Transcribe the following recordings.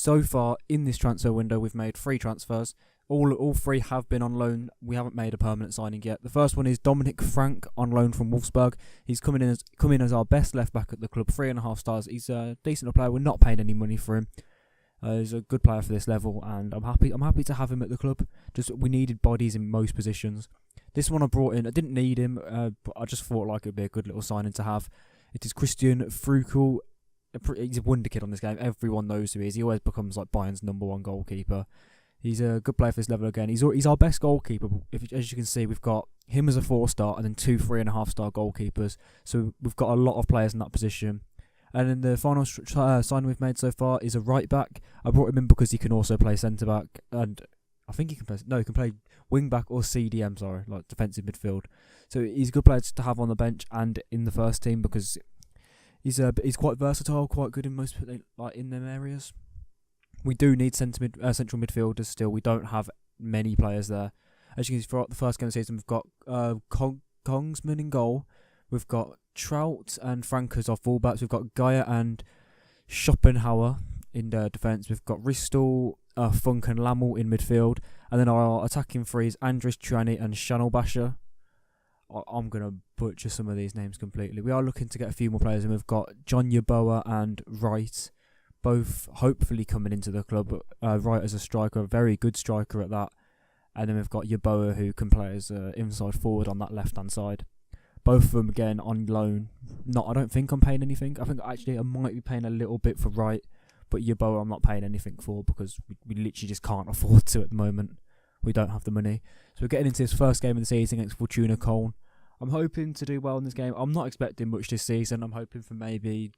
So far in this transfer window, we've made 3 transfers. All 3 have been on loan. We haven't made a permanent signing yet. The first one is Dominic Frank on loan from Wolfsburg. He's come in as our best left back at the club, 3.5 stars. He's a decent player. We're not paying any money for him. He's a good player for this level, and I'm happy to have him at the club. Just we needed bodies in most positions. This one I brought in. I didn't need him, but I just thought like it'd be a good little signing to have. It is Christian Frukel. He's a wonder kid on this game. Everyone knows who he is. He always becomes like Bayern's #1 goalkeeper. He's a good player for this level again. He's our best goalkeeper. As you can see, we've got him as a 4-star and then 2 3.5-star goalkeepers. So we've got a lot of players in that position. And then the final sign we've made so far is a right back. I brought him in because he can also play centre back, and I think he can play wing back or CDM. Sorry, like defensive midfield. So he's a good player to have on the bench and in the first team because he's quite versatile, quite good in most in them areas. We do need central midfielders still. We don't have many players there. As you can see, for the first game of the season, we've got Kongsman in goal. We've got Trout and Frank as our fullbacks. We've got Gaia and Schopenhauer in the defence. We've got Ristel, Funk and Lammel in midfield. And then our attacking threes, Andris Triani and Schanelbascher. I'm going to butcher some of these names completely. We are looking to get a few more players, and we've got John Yeboah and Wright, both hopefully coming into the club. Wright as a striker, a very good striker at that. And then we've got Yeboah, who can play as inside forward on that left-hand side. Both of them, again, on loan. I don't think I'm paying anything. I think actually I might be paying a little bit for Wright, but Yeboah I'm not paying anything for because we literally just can't afford to at the moment. We don't have the money. So we're getting into this first game of the season against Fortuna Köln. I'm hoping to do well in this game. I'm not expecting much this season. I'm hoping for maybe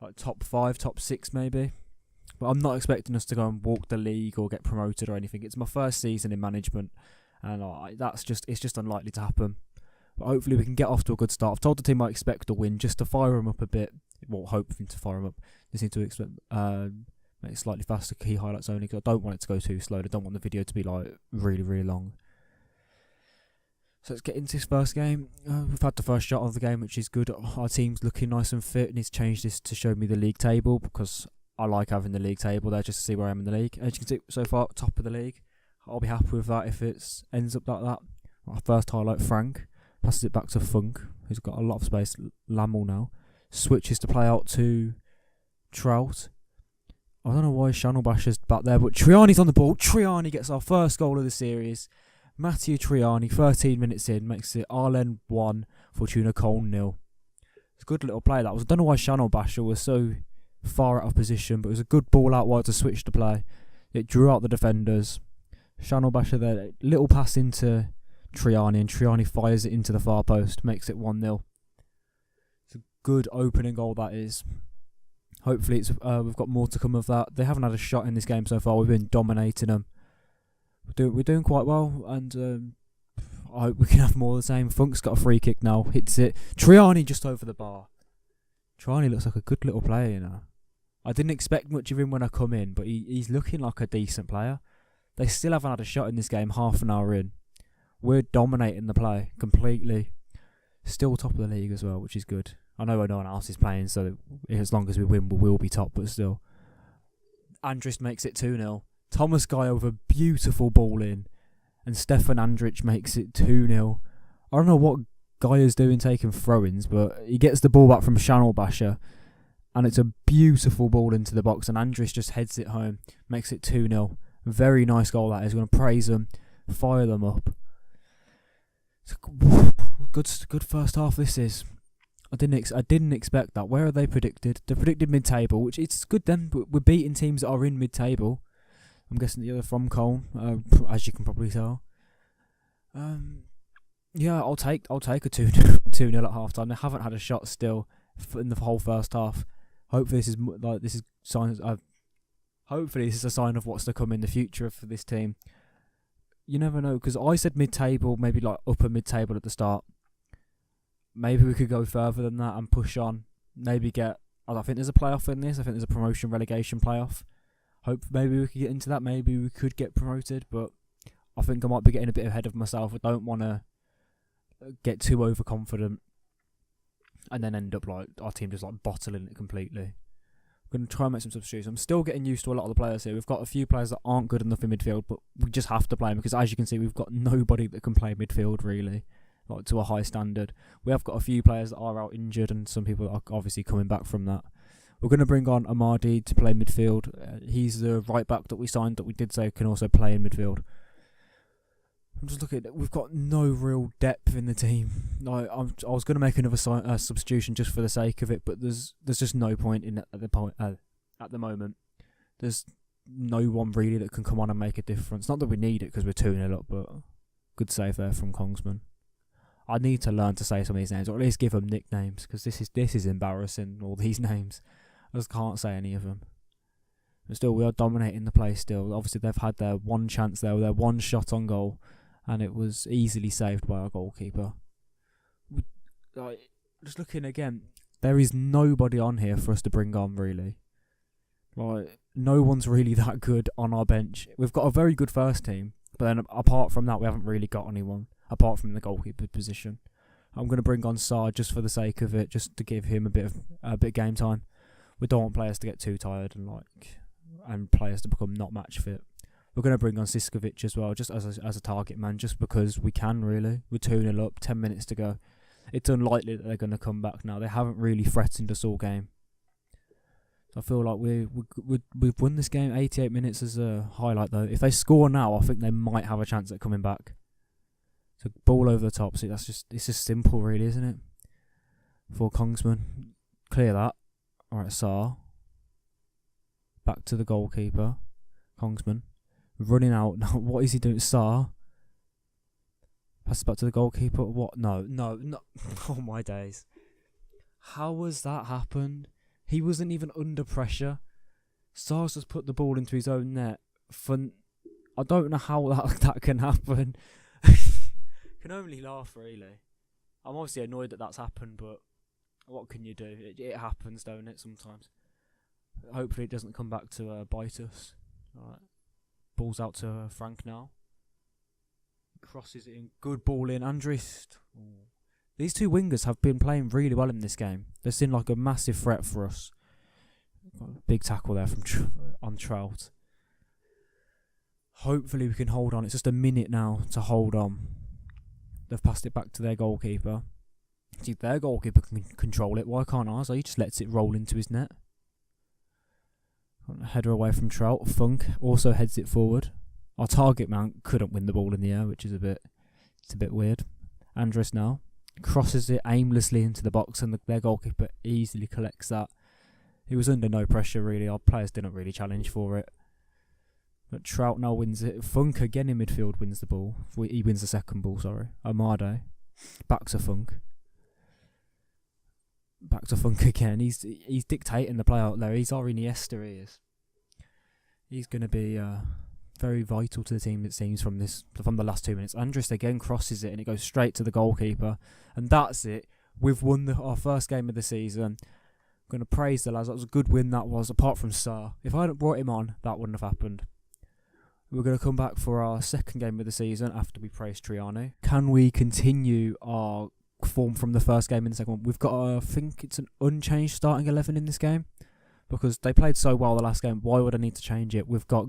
like top 5, top 6 maybe. But I'm not expecting us to go and walk the league or get promoted or anything. It's my first season in management, and it's just unlikely to happen. But hopefully we can get off to a good start. I've told the team I expect a win just to fire them up a bit. Well, hoping to fire them up. Just need to expect make it slightly faster, key highlights only, because I don't want it to go too slow. I don't want the video to be like really, really long. So let's get into this first game. We've had the first shot of the game, which is good. Our team's looking nice and fit, and he's changed this to show me the league table because I like having the league table there just to see where I am in the league. As you can see, so far, top of the league. I'll be happy with that if it ends up like that. Our first highlight, Frank. Passes it back to Funk, who's got a lot of space. Lammel now. Switches to play out to Trout. I don't know why Schanelbascher's back there, but Triani's on the ball. Triani gets our first goal of the series. Matteo Triani, 13 minutes in, makes it Aalen 1, Fortuna Köln 0. It's a good little play that was. I don't know why Schanelbascher was so far out of position, but it was a good ball out wide to switch to play. It drew out the defenders. Schanelbascher there, little pass into Triani, and Triani fires it into the far post, makes it 1-0. It's a good opening goal that is. Hopefully we've got more to come of that. They haven't had a shot in this game so far. We've been dominating them. We're doing quite well, and I hope we can have more of the same. Funk's got a free kick now, hits it. Triani just over the bar. Triani looks like a good little player, you know. I didn't expect much of him when I come in, but he's looking like a decent player. They still haven't had a shot in this game, half an hour in. We're dominating the play completely. Still top of the league as well, which is good. I know no one else is playing, so as long as we win, we will be top, but still. Andris makes it 2-0. Thomas Gaia with a beautiful ball in, and Stefan Andrich makes it 2-0. I don't know what Gaia's doing taking throw-ins, but he gets the ball back from Schanelbascher, and it's a beautiful ball into the box, and Andrich just heads it home, makes it 2-0. Very nice goal that is. Going to praise them, fire them up. Good first half this is. I didn't expect that. Where are they predicted? They predicted mid-table, which it's good then. We're beating teams that are in mid-table. I'm guessing the other from Köln, as you can probably tell. Yeah, I'll take a 2-0 at half time. They haven't had a shot still in the whole first half. Hopefully this is signs. Hopefully this is a sign of what's to come in the future for this team. You never know, because I said mid-table, maybe like upper mid-table at the start. Maybe we could go further than that and push on. Maybe get. I think there's a playoff in this. I think there's a promotion relegation playoff. Hope maybe we could get into that. Maybe we could get promoted, but I think I might be getting a bit ahead of myself. I don't want to get too overconfident and then end up like our team just like bottling it completely. going to try and make some substitutions. I'm still getting used to a lot of the players here. We've got a few players that aren't good enough in midfield, but we just have to play them because, as you can see, we've got nobody that can play midfield really, like to a high standard. We have got a few players that are out injured, and some people are obviously coming back from that. We're going to bring on Amadi to play midfield. He's the right back that we signed that we did say can also play in midfield. I'm just looking at it. We've got no real depth in the team. Like, I was going to make another substitution just for the sake of it, but there's just no point in it at the moment. There's no one really that can come on and make a difference. Not that we need it because we're 2-0 up, but good save there from Kongsman. I need to learn to say some of these names, or at least give them nicknames, because this is embarrassing, all these names. I just can't say any of them. But still, we are dominating the play still. Obviously, they've had their one chance there, their one shot on goal, and it was easily saved by our goalkeeper. Just looking again, there is nobody on here for us to bring on, really. Like, no one's really that good on our bench. We've got a very good first team, but then apart from that, we haven't really got anyone, apart from the goalkeeper position. I'm going to bring on Saar just for the sake of it, just to give him a bit of game time. We don't want players to get too tired and players to become not match fit. We're going to bring on Siskovic as well, just as a target man, just because we can really. We're 2-0 up, 10 minutes to go. It's unlikely that they're going to come back now. They haven't really threatened us all game. I feel like we've won this game. 88 minutes as a highlight though. If they score now, I think they might have a chance at coming back. So ball over the top. See, it's just simple really, isn't it? For Kongsman, clear that. Alright, Saar. Back to the goalkeeper. Kongsman. Running out. What is he doing? Saar. Pass it back to the goalkeeper. What? No. Oh my days. How has that happened? He wasn't even under pressure. Saar's just put the ball into his own net. I don't know how that can happen. Can only laugh, really. I'm obviously annoyed that that's happened, but what can you do? It happens, don't it, sometimes? Hopefully it doesn't come back to bite us. Alright. Ball's out to Frank now. Crosses it in. Good ball in. Andrist. These two wingers have been playing really well in this game. They seem like a massive threat for us. Big tackle there from on Trout. Hopefully we can hold on. It's just a minute now to hold on. They've passed it back to their goalkeeper. See, their goalkeeper can control it. Why can't ours? He just lets it roll into his net. Header away from Trout. Funk also heads it forward. Our target man couldn't win the ball in the air, which is a bit weird. Andres now crosses it aimlessly into the box, and their goalkeeper easily collects that. He was under no pressure really. Our players didn't really challenge for it. But Trout now wins it. Funk again in midfield wins the ball. He wins the second ball, sorry. Amade. Back to Funk. Back to Funk again. He's dictating the play out there. He's our Iniesta, he is. He's going to be very vital to the team, it seems, from the last 2 minutes. Andrist again crosses it and it goes straight to the goalkeeper. And that's it. We've won our first game of the season. I'm going to praise the lads. That was a good win, that was, apart from Saar. If I hadn't brought him on, that wouldn't have happened. We're going to come back for our second game of the season after we praise Triano. Can we continue our form from the first game in the second one? We've got, I think it's an unchanged starting 11 in this game, because they played so well the last game. Why would I need to change it? We've got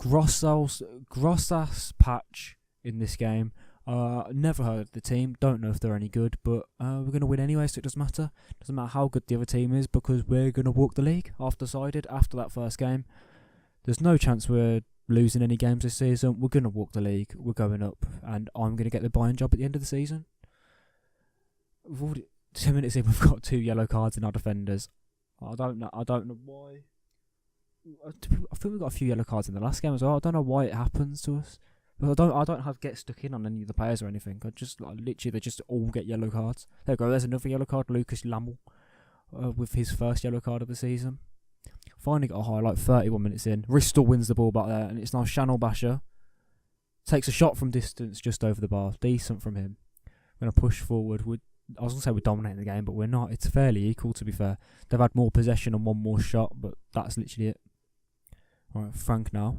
Grossas Patch in this game. Never heard of the team, don't know if they're any good, but we're going to win anyway, so it doesn't matter. Doesn't matter how good the other team is, because we're going to walk the league. I've decided after that first game. There's no chance we're losing any games this season. We're going to walk the league. We're going up, and I'm going to get the Bayern job at the end of the season. 10 minutes in, we've got 2 yellow cards in our defenders. I don't know why. I think we got a few yellow cards in the last game as well. I don't know why it happens to us. But I don't have get stuck in on any of the players or anything. I just literally they just all get yellow cards. There we go. There's another yellow card. Lucas Lammel with his first yellow card of the season. Finally got a highlight. 31 minutes in. Ristel wins the ball back there, and it's now Chanel Basher. Takes a shot from distance just over the bar. Decent from him. We're going to push forward. I was going to say we're dominating the game, but we're not. It's fairly equal, to be fair. They've had more possession and one more shot, but that's literally it. Alright, Frank now.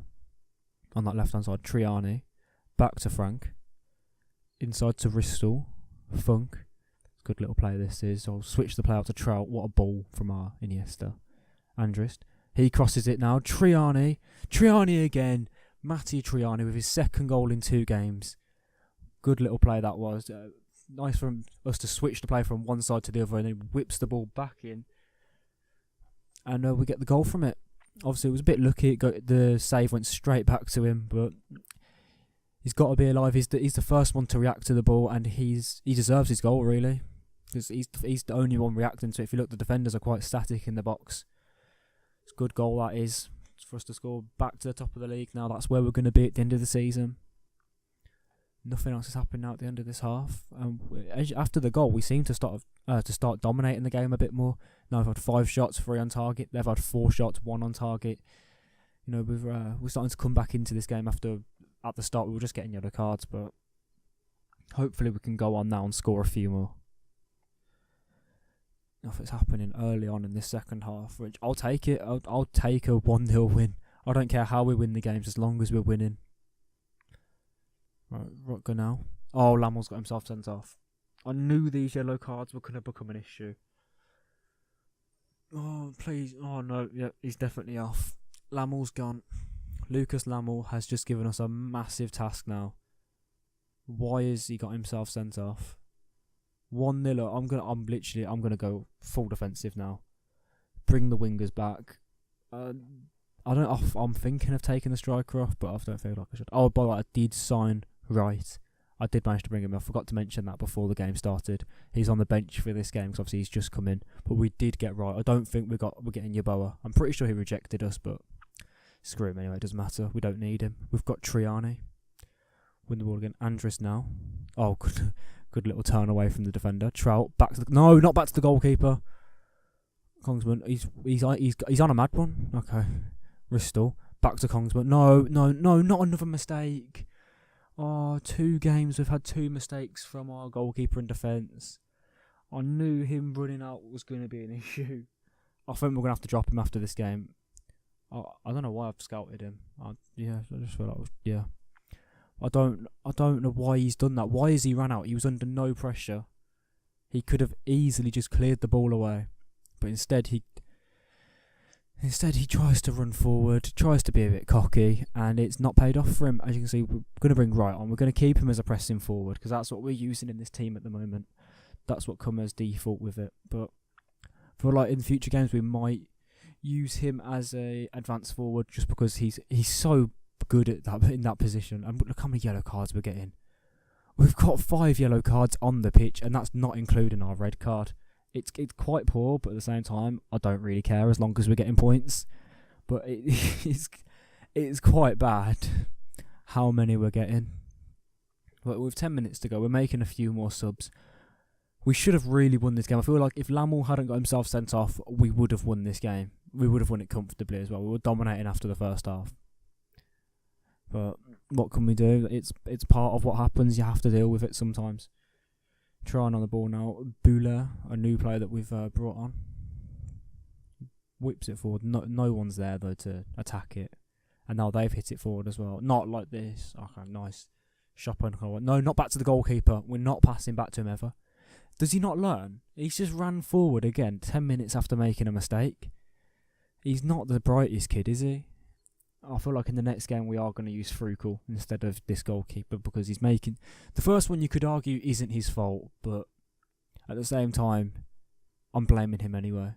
On that left-hand side, Triani. Back to Frank. Inside to Ristel. Funk. Good little play this is. I'll switch the play out to Trout. What a ball from our Iniesta. Andrist. He crosses it now. Triani again. Matty Triani with his second goal in 2 games. Good little play that was. Nice for us to switch the play from one side to the other, and then whips the ball back in. And we get the goal from it. Obviously, it was a bit lucky. The save went straight back to him, but he's got to be alive. He's the first one to react to the ball, and he deserves his goal, really. Because he's the only one reacting to it. If you look, the defenders are quite static in the box. It's a good goal, that is. It's for us to score back to the top of the league now. That's where we're going to be at the end of the season. Nothing else has happened now at the end of this half. After the goal, we seem to start dominating the game a bit more. Now we've had 5 shots, 3 on target. They've had 4 shots, 1 on target. You know, we're starting to come back into this game after at the start we were just getting yellow cards, but hopefully we can go on now and score a few more. If it's happening early on in this second half, which I'll take it. I'll take a 1-0 win. I don't care how we win the games as long as we're winning. Right, Rutger now. Oh, Lammel's got himself sent off. I knew these yellow cards were going to become an issue. Oh, please. Oh, no. Yeah, he's definitely off. Lammel's gone. Lucas Lammel has just given us a massive task now. Why has he got himself sent off? 1-0. I'm gonna go full defensive now. Bring the wingers back. I'm thinking of taking the striker off, but I don't feel like I should. Oh, by the way, I did sign Wright. I did manage to bring him. I forgot to mention that before the game started. He's on the bench for this game because obviously he's just come in. But we did get Wright. I don't think we're getting Yeboah. I'm pretty sure he rejected us, but screw him anyway. It doesn't matter. We don't need him. We've got Triani. Win the ball again. Andrus now. Oh, good little turn away from the defender. Trout back to not back to the goalkeeper. Kongsman. He's on a mad one. Okay. Ristel back to Kongsman. No, not another mistake. Oh, 2 games we've had 2 mistakes from our goalkeeper in defence. I knew him running out was going to be an issue. I think we're going to have to drop him after this game. I don't know why I've scouted him. I just feel like I don't know why he's done that. Why has he ran out? He was under no pressure. He could have easily just cleared the ball away, but instead he tries to run forward, tries to be a bit cocky, and it's not paid off for him. As you can see, we're going to bring Wright on. We're going to keep him as a pressing forward because that's what we're using in this team at the moment. That's what comes as default with it. But for like in future games, we might use him as a advanced forward just because he's so good at that in that position. And look how many yellow cards we're getting. We've got 5 yellow cards on the pitch, and that's not including our red card. It's quite poor, but at the same time, I don't really care as long as we're getting points. But it's quite bad how many we're getting. But with 10 minutes to go, we're making a few more subs. We should have really won this game. I feel like if Lammel hadn't got himself sent off, we would have won this game. We would have won it comfortably as well. We were dominating after the first half. But what can we do? It's part of what happens. You have to deal with it sometimes. Trying on the ball now. Bula, a new player that we've brought on. Whips it forward. No one's there though to attack it. And now they've hit it forward as well. Not like this. Okay, nice. Chopin. No, not back to the goalkeeper. We're not passing back to him ever. Does he not learn? He's just ran forward again 10 minutes after making a mistake. He's not the brightest kid, is he? I feel like in the next game we are going to use Frukel instead of this goalkeeper because he's making... The first one you could argue isn't his fault, but at the same time, I'm blaming him anyway.